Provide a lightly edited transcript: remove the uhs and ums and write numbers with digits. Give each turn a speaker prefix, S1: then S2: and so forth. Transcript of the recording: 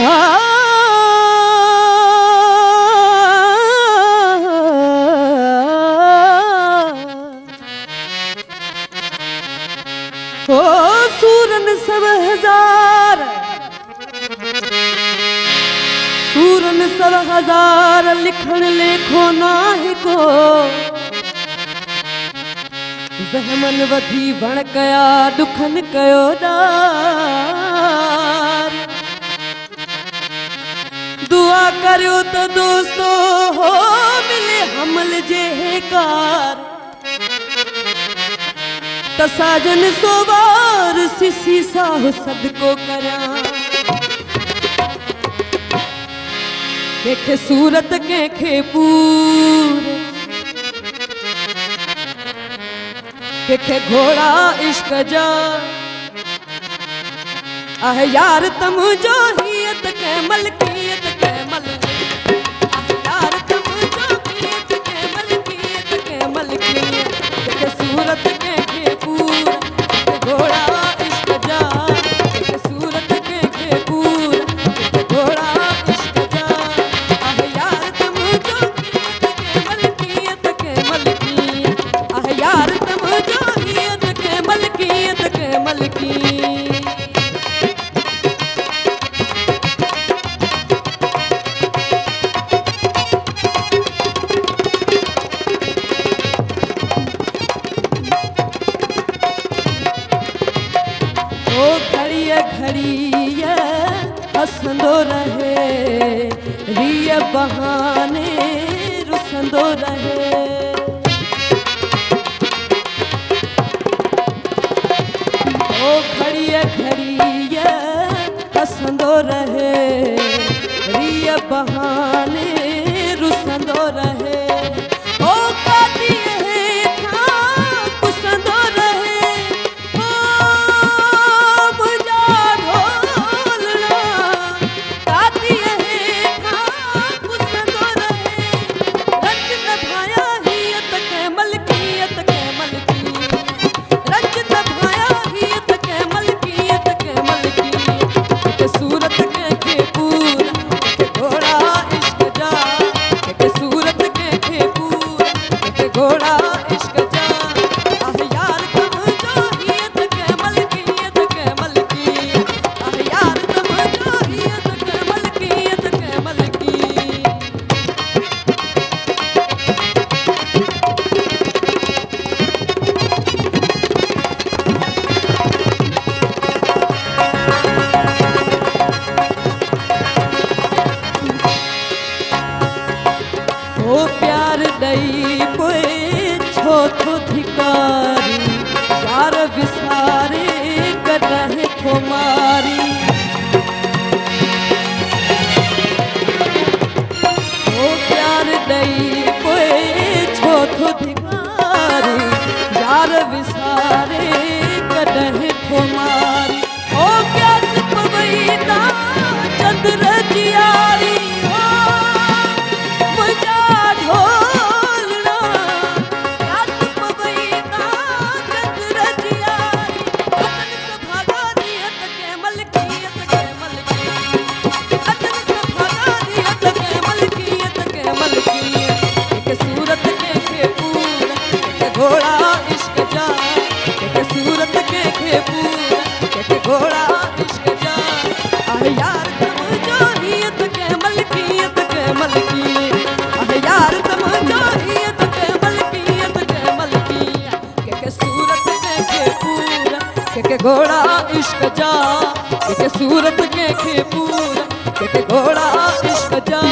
S1: ओ सूरन सब हजार, सूरन सब हजार लिखण लेखो नाहे को। ज़हमन वधी वण कया दुखन कयो दार। दुआ करियो तो दोस्तों हो मिले हमल जे कार। तसाजन सोवार सिसी साहो सदको करा। केखे सूरत केखे पूर, केखे घोड़ा इश्क जा। आह यार तम जो हियत के मलकियत के मल। आह यार तम जो हियत के मलकियत के मलकियत। केखे सूरत केखे पूर, केखे घोड़ा इश्क जा। केखे सूरत केखे पूर, केखे घोड़ा इश्क जा। आह यार तम जो हियत के मलकियत के मलकियत। आह यार तम जो हियत के मलकियत के मलकियत। ओ घड़िए घड़िए हंसंदो रहे, रिय बहाने रुसंदो रहे। ओ घड़िए घड़िए हंसंदो रहे, रिय बहाने रुसंदो रहे। ओ कातिए था कुसंदो रहे। ओ मुझा ढोलना कातिए था कुसंदो रहे। रंज नभाया हियत के मलकियत के मलकियत। रंज नभाया हियत के मलकियत के मलकियत। के सूरत के पूर, के घोड़ा इश्क जा। के सूरत के पूर, के घोड़ा इश्क जा। आह यार तम जो हियत के मलकियत के मलकियत। आह यार तम जो हियत के मलकियत के मलकियत। ओ प्यार दई कोई छो थो धिकारी। यार विसारे कदह थो मारी। ओ प्यार दई कोई छो थो धिकारी। यार विसारे कदह थो मारी। ओ क्या सिप वईदा चंद्र जियारी। ओ मुझा ढोलना क्या सिप वईदा चंद्र जियारी। वतन सभागा नियत के मलकियत के मलकियत। वतन सभागा नियत के मलकियत के मलकियत। के सूरत के पूर, के घोड़ा इश्क जा। के सूरत के पूर, के घोड़ा इश्क जा। आह यार तम जो हियत के मलकियत के मलकियत। आह यार तम जो हियत के मलकियत के मलकियत। के सूरत के पूर, के घोड़ा इश्क जा। के सूरत के पूर, के घोड़ा इश्क जा।